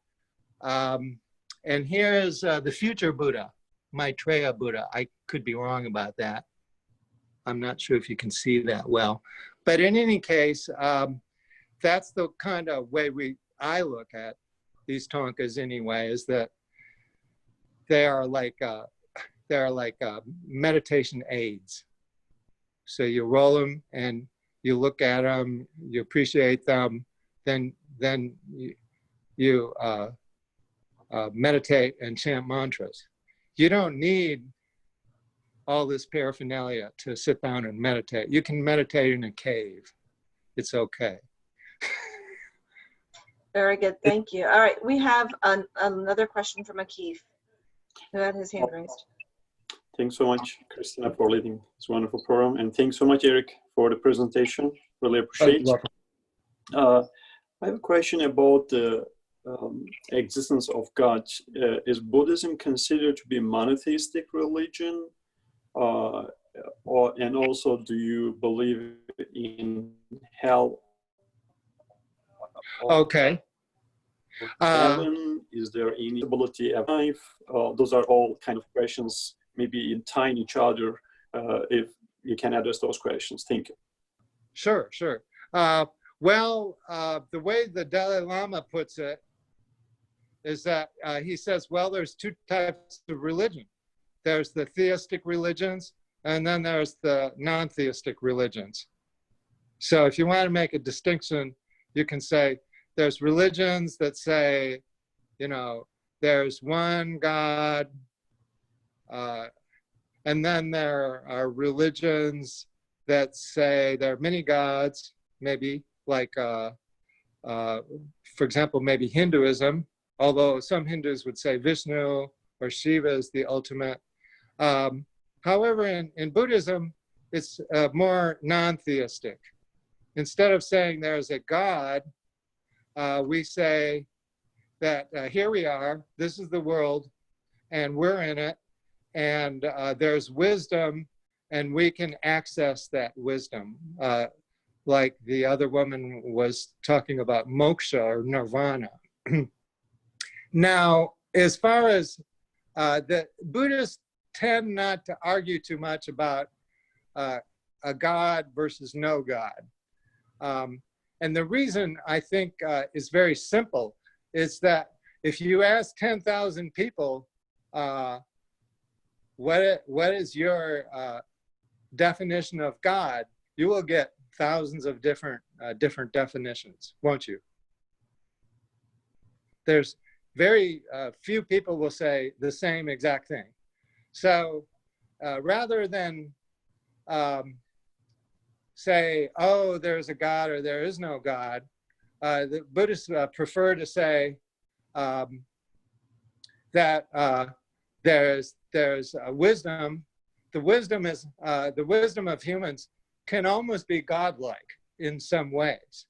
And here's the future Buddha, Maitreya Buddha. I could be wrong about that. I'm not sure if you can see that well. But in any case, that's the kind of way I look at these tonkas anyway, is that they are like meditation aids. So you roll them and you look at them, you appreciate them, then you meditate and chant mantras. You don't need all this paraphernalia to sit down and meditate. You can meditate in a cave. It's okay. Very good, thank you. All right, we have another question from Akif, who had his hand raised. Thanks so much, Christina, for leading this wonderful program. And thanks so much, Eric, for the presentation. Really appreciate it. I have a question about the existence of God. Is Buddhism considered to be a monotheistic religion? And also, do you believe in hell? Okay. Heaven? Is there any ability of life? Those are all kind of questions, maybe in tying each other, if you can address those questions. Thank you. Sure, sure. Well, the way the Dalai Lama puts it is that he says, well, there's two types of religion. There's the theistic religions, and then there's the non-theistic religions. So if you want to make a distinction, you can say there's religions that say, you know, there's one God, and then there are religions that say there are many gods, maybe like, for example, maybe Hinduism, although some Hindus would say Vishnu or Shiva is the ultimate. However, in Buddhism, it's more non-theistic. Instead of saying there's a God, we say that here we are, this is the world, and we're in it, and there's wisdom, and we can access that wisdom. Like the other woman was talking about moksha or nirvana. Now, as far as the Buddhists tend not to argue too much about a God versus no God. And the reason I think is very simple is that if you ask 10,000 people, what is your definition of God, you will get thousands of different definitions, won't you? There's very few people will say the same exact thing. So rather than say, oh, there's a God or there is no God, the Buddhists prefer to say that there's wisdom. The wisdom is the wisdom of humans can almost be godlike in some ways.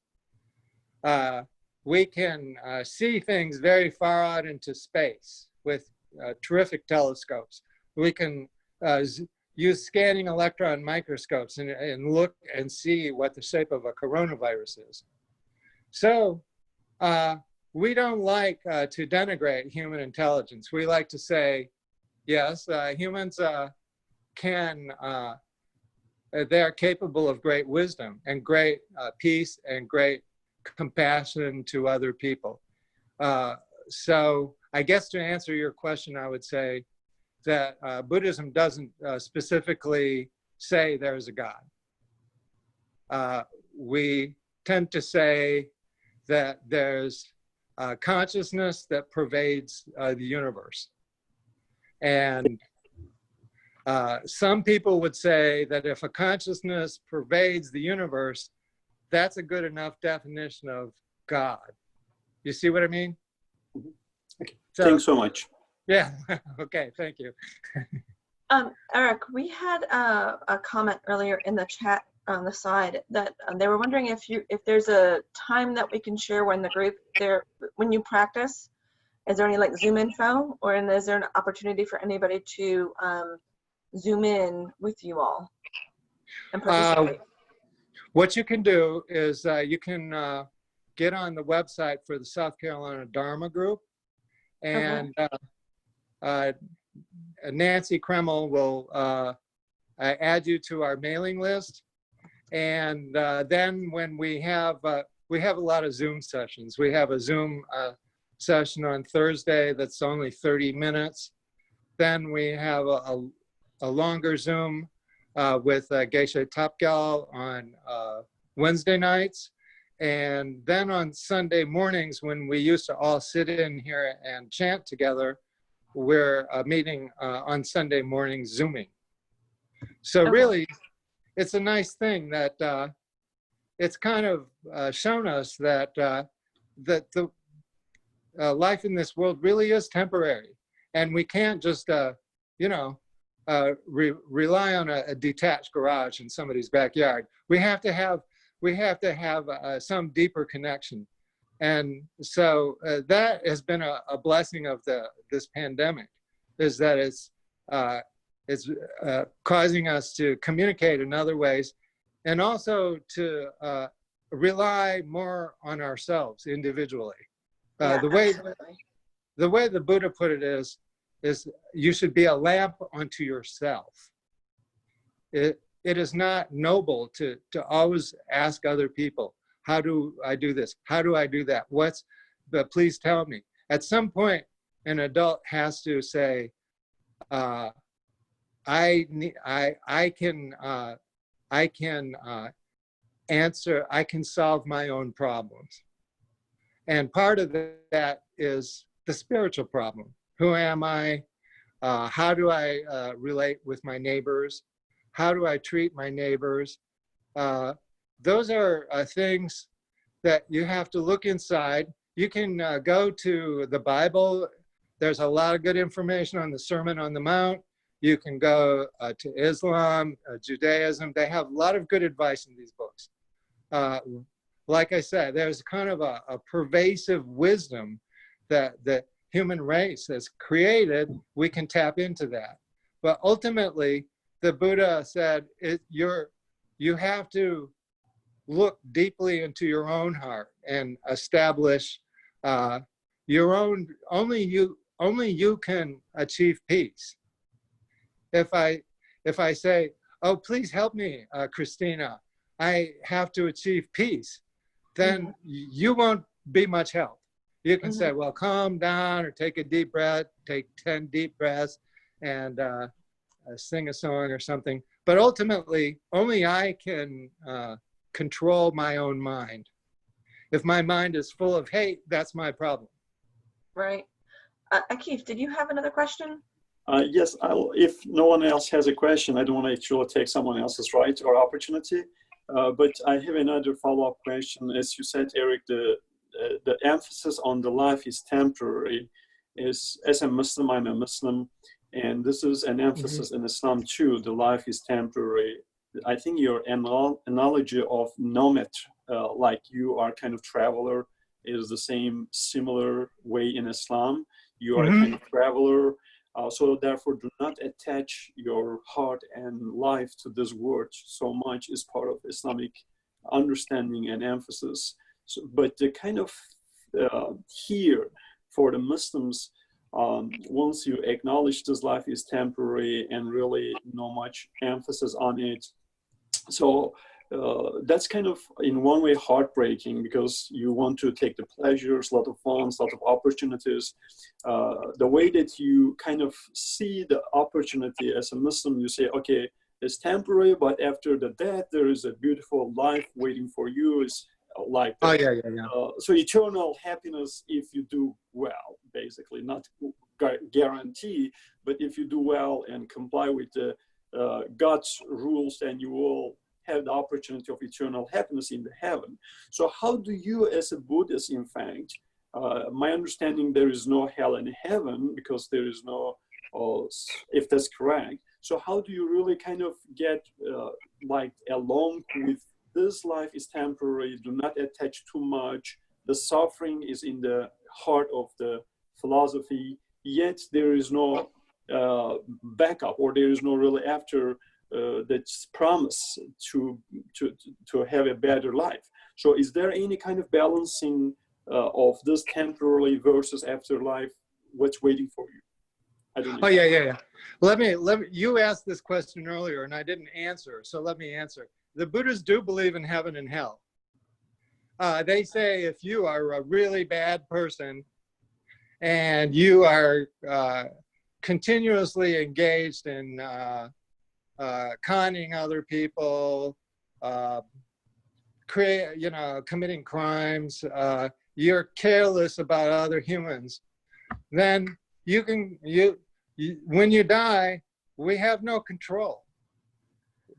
We can see things very far out into space with terrific telescopes. We can use scanning electron microscopes and look and see what the shape of a coronavirus is. So we don't like to denigrate human intelligence. We like to say, yes, humans they're capable of great wisdom and great peace and great compassion to other people. So I guess to answer your question, I would say that Buddhism doesn't specifically say there's a God. We tend to say that there's consciousness that pervades the universe. And some people would say that if a consciousness pervades the universe, that's a good enough definition of God. You see what I mean? Okay. Thanks so much. Yeah, okay, thank you. Eric, we had a comment earlier in the chat on the side that they were wondering if there's a time that we can share when the group when you practice. Is there any like Zoom info, or is there an opportunity for anybody to Zoom in with you all and participate? What you can do is you can get on the website for the South Carolina Dharma group, and Nancy Kreml will add you to our mailing list. And then when we have a lot of Zoom sessions. We have a Zoom session on Thursday that's only 30 minutes. Then we have a longer Zoom with Geshe Tapgyal on Wednesday nights. And then on Sunday mornings, when we used to all sit in here and chant together, we're meeting on Sunday mornings, Zooming. So really, it's a nice thing that it's kind of shown us that that the life in this world really is temporary, and we can't just you know rely on a detached garage in somebody's backyard. We have to have some deeper connection, and so that has been a blessing of this pandemic, is that it's causing us to communicate in other ways, and also to rely more on ourselves individually. Yeah, The way absolutely. the Buddha put it is you should be a lamp unto yourself. It is not noble to always ask other people, how do I do this? How do I do that? But please tell me. At some point, an adult has to say, I can answer, I can solve my own problems. And part of that is the spiritual problem. Who am I? How do I relate with my neighbors? How do I treat my neighbors? Those are things that you have to look inside. You can go to the Bible. There's a lot of good information on the Sermon on the Mount. You can go to Islam, Judaism. They have a lot of good advice in these books. Like I said, there's kind of a pervasive wisdom that the human race has created. We can tap into that. But ultimately, the Buddha said, you have to look deeply into your own heart and establish your own, only you can achieve peace. If I say, oh, please help me, Christina, I have to achieve peace, then you won't be much help. You can say, well, calm down, or take a deep breath, take 10 deep breaths, and sing a song or something. But ultimately, only I can control my own mind. If my mind is full of hate, that's my problem. Right. Akif, did you have another question? Yes, if no one else has a question, I don't want to actually take someone else's right or opportunity. But I have another follow-up question. As you said, Eric, the emphasis on the life is temporary. As a Muslim, I'm a Muslim, and this is an emphasis in Islam too. The life is temporary. I think your analogy of nomad, like you are kind of traveler, is the same similar way in Islam. You are a kind of traveler. So therefore, do not attach your heart and life to this world so much is part of Islamic understanding and emphasis. So, but the kind of here for the Muslims, once you acknowledge this life is temporary and really not much emphasis on it, so that's kind of in one way heartbreaking, because you want to take the pleasures, a lot of fun, a lot of opportunities. The way that you kind of see the opportunity as a Muslim, you say, okay, it's temporary, but after the death, there is a beautiful life waiting for you. It's like so eternal happiness if you do well, basically, not guarantee, but if you do well and comply with the God's rules, then you will have the opportunity of eternal happiness in the heaven. So how do you, as a Buddhist, in fact, my understanding, there is no hell and heaven, because there is no, if that's correct. So how do you really kind of get like along with this life is temporary, do not attach too much, the suffering is in the heart of the philosophy, yet there is no backup, or there is no really after that's promise to have a better life. So is there any kind of balancing of this temporary versus afterlife? What's waiting for you? I don't know. Oh yeah. Let me. You asked this question earlier, and I didn't answer, so let me answer. The Buddhists do believe in heaven and hell. They say if you are a really bad person and you are continuously engaged in conning other people, committing crimes, you're careless about other humans, then when you die, we have no control.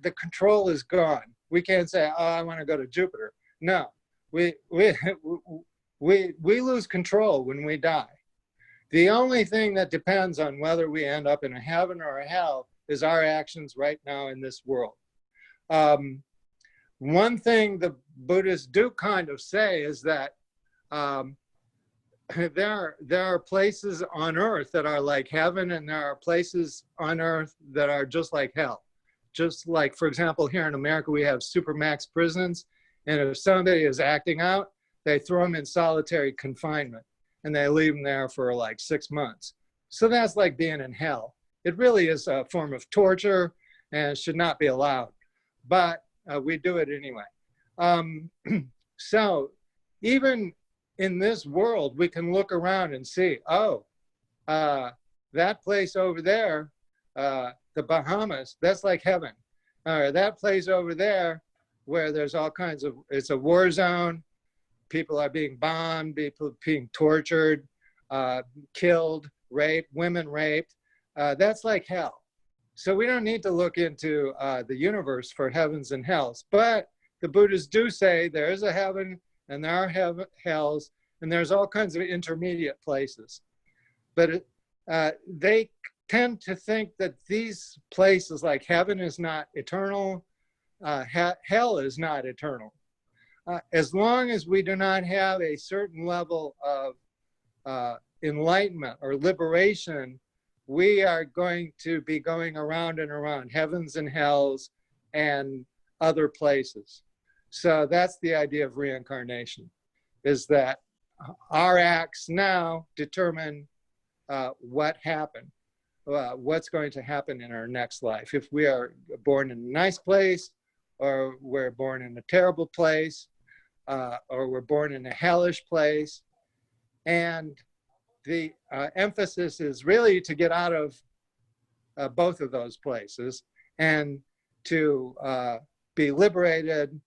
The control is gone. We can't say, oh, I want to go to Jupiter. No, we lose control when we die. The only thing that depends on whether we end up in a heaven or a hell is our actions right now in this world. One thing the Buddhists do kind of say is that there are places on earth that are like heaven, and there are places on earth that are just like hell. Just like, for example, here in America, we have supermax prisons, and if somebody is acting out, they throw them in solitary confinement, and they leave them there for like 6 months. So that's like being in hell. It really is a form of torture and should not be allowed, but we do it anyway. So even in this world, we can look around and see, oh, that place over there, the Bahamas, that's like heaven. That place over there where there's all kinds of, it's a war zone, people are being bombed, people being tortured, killed, raped, women raped, that's like hell. So we don't need to look into the universe for heavens and hells, but the Buddhists do say there is a heaven and there are hells, and there's all kinds of intermediate places. But they tend to think that these places like heaven is not eternal, hell is not eternal. As long as we do not have a certain level of enlightenment or liberation, we are going to be going around and around heavens and hells and other places. So that's the idea of reincarnation, is that our acts now determine what happened, what's going to happen in our next life. If we are born in a nice place, or we're born in a terrible place, or we're born in a hellish place. And the emphasis is really to get out of both of those places and to be liberated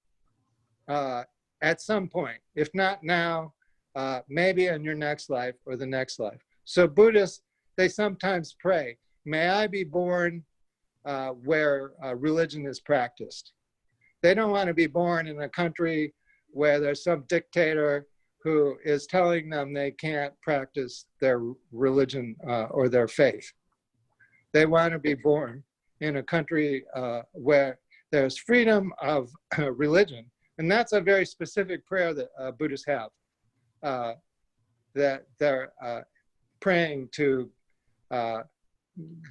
at some point, if not now, maybe in your next life or the next life. So Buddhists, they sometimes pray, may I be born where religion is practiced. They don't want to be born in a country where there's some dictator who is telling them they can't practice their religion or their faith. They want to be born in a country where there's freedom of religion. And that's a very specific prayer that Buddhists have, that they're praying to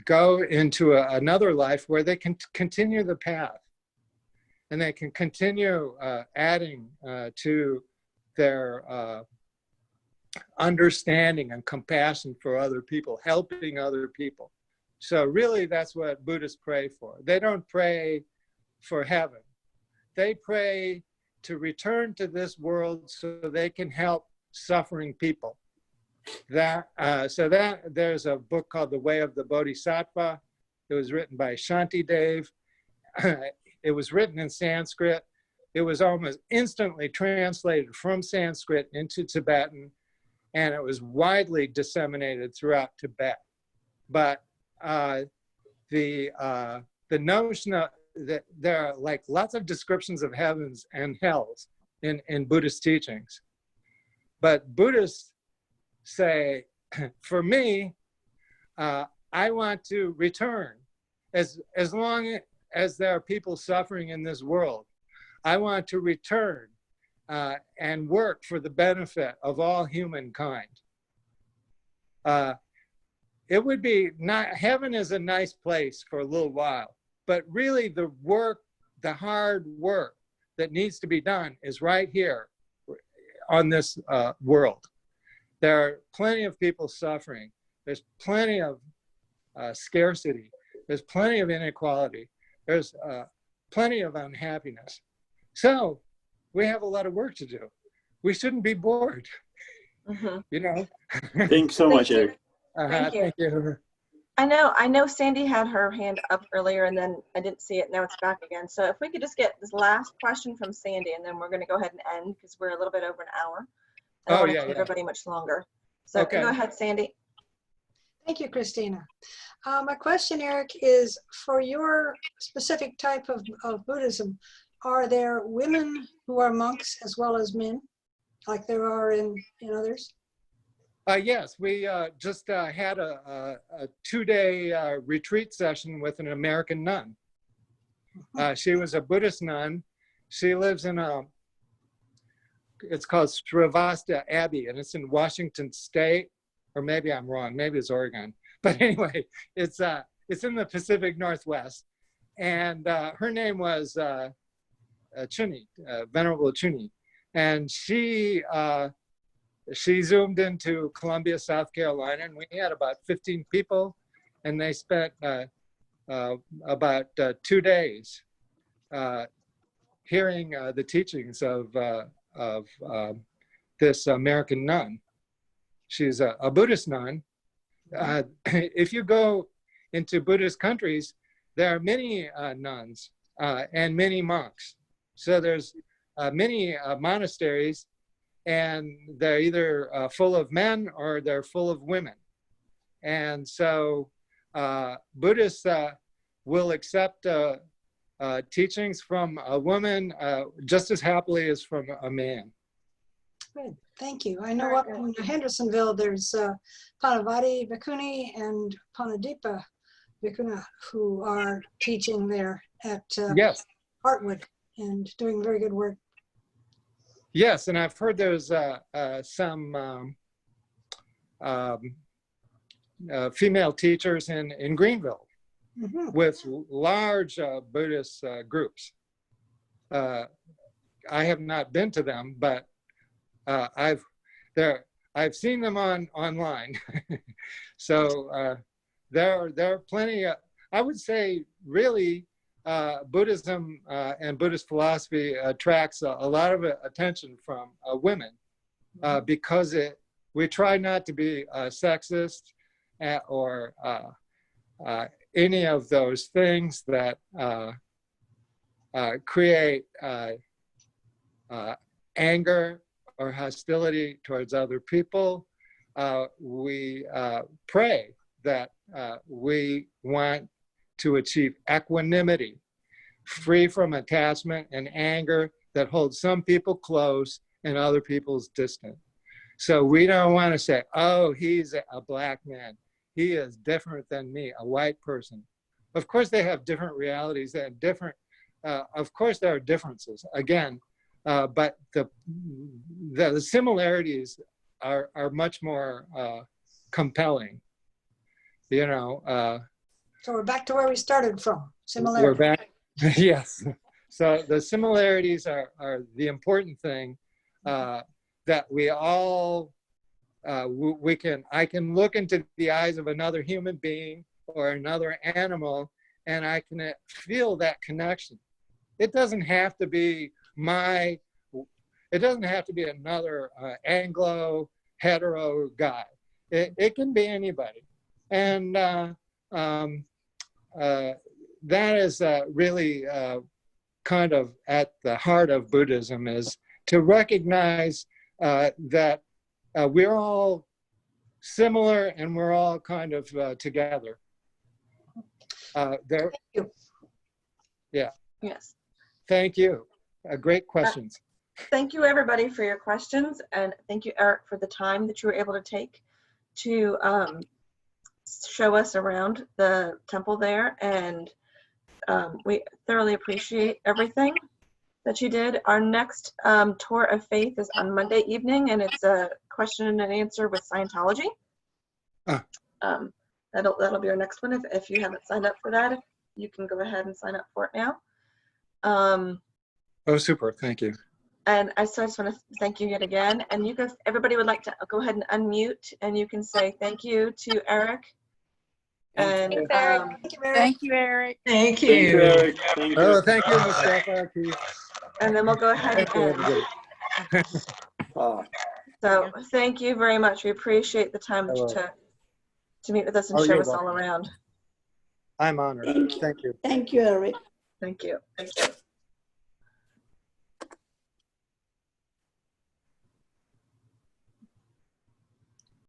go into another life where they can continue the path, and they can continue adding to their understanding and compassion for other people, helping other people. So really that's what Buddhists pray for. They don't pray for heaven. They pray to return to this world so they can help suffering people. So there's a book called The Way of the Bodhisattva. It was written by Shantidev. It was written in Sanskrit. It was almost instantly translated from Sanskrit into Tibetan, and it was widely disseminated throughout Tibet. But the notion that there are like lots of descriptions of heavens and hells in Buddhist teachings. But Buddhists say, for me, I want to return. As long as there are people suffering in this world, I want to return and work for the benefit of all humankind. It would be not, heaven is a nice place for a little while, but really the work, the hard work that needs to be done is right here on this world. There are plenty of people suffering. There's plenty of scarcity. There's plenty of inequality. There's plenty of unhappiness. So we have a lot of work to do. We shouldn't be bored, you know? Thanks so much, Eric. Thank you. Thank you. I know Sandy had her hand up earlier and then I didn't see it. Now it's back again. So if we could just get this last question from Sandy, and then we're going to go ahead and end because we're a little bit over an hour. I don't want to keep everybody much longer. So Okay. Go ahead, Sandy. Thank you, Christina. My question, Eric, is for your specific type of Buddhism, are there women who are monks as well as men, like there are in others? Yes, we just had a 2-day retreat session with an American nun. She was a Buddhist nun. She lives in it's called Srivasta Abbey, and it's in Washington State, or maybe I'm wrong, maybe it's Oregon. But anyway, it's in the Pacific Northwest. And her name was Chuni, Venerable Chuni. And she zoomed into Columbia, South Carolina, and we had about 15 people, and they spent about 2 days hearing the teachings of this American nun. She's a Buddhist nun. If you go into Buddhist countries, there are many nuns and many monks. So there's many monasteries, and they're either full of men or they're full of women. And so Buddhists will accept teachings from a woman just as happily as from a man. Good, thank you. I know up in Hendersonville, there's Panavati Bhikkhuni and Panadipa Bhikkhuna who are teaching there at Yes. Heartwood and doing very good work. Yes, and I've heard there's some female teachers in Greenville with large Buddhist groups. I have not been to them, but I've seen them online. So there are plenty. I would say really Buddhism and Buddhist philosophy attracts a lot of attention from women because we try not to be sexist or any of those things that create anger or hostility towards other people. We pray that we want to achieve equanimity, free from attachment and anger that holds some people close and other people's distant. So we don't want to say, oh, he's a black man. He is different than me, a white person. Of course, they have different realities and different, of course, there are differences, again, but the similarities are much more compelling, you know. So we're back to where we started from, similarity. We're back, yes. So the similarities are the important thing, that we all, I can look into the eyes of another human being or another animal, and I can feel that connection. It doesn't have to be it doesn't have to be another Anglo hetero guy. It can be anybody. And that is really kind of at the heart of Buddhism, is to recognize that we're all similar and we're all kind of together. Thank you. Yeah. Yes. Thank you. Great questions. Thank you, everybody, for your questions. And thank you, Eric, for the time that you were able to take to show us around the temple there. And we thoroughly appreciate everything that you did. Our next tour of faith is on Monday evening, and it's a question and answer with Scientology. That'll be our next one. If you haven't signed up for that, you can go ahead and sign up for it now. Oh, super. Thank you. And I just want to thank you yet again. And everybody would like to go ahead and unmute, and you can say thank you to Eric. And Thanks, Eric. Thank you, Eric. Thank you, Eric. Thank you, Eric. Thank you. Oh, thank you, Mustafa. and then we'll go ahead and end. So thank you very much. We appreciate the time to meet with us and show us all around. I'm honored. Thank you. Thank you, Eric. Thank you. Thank you.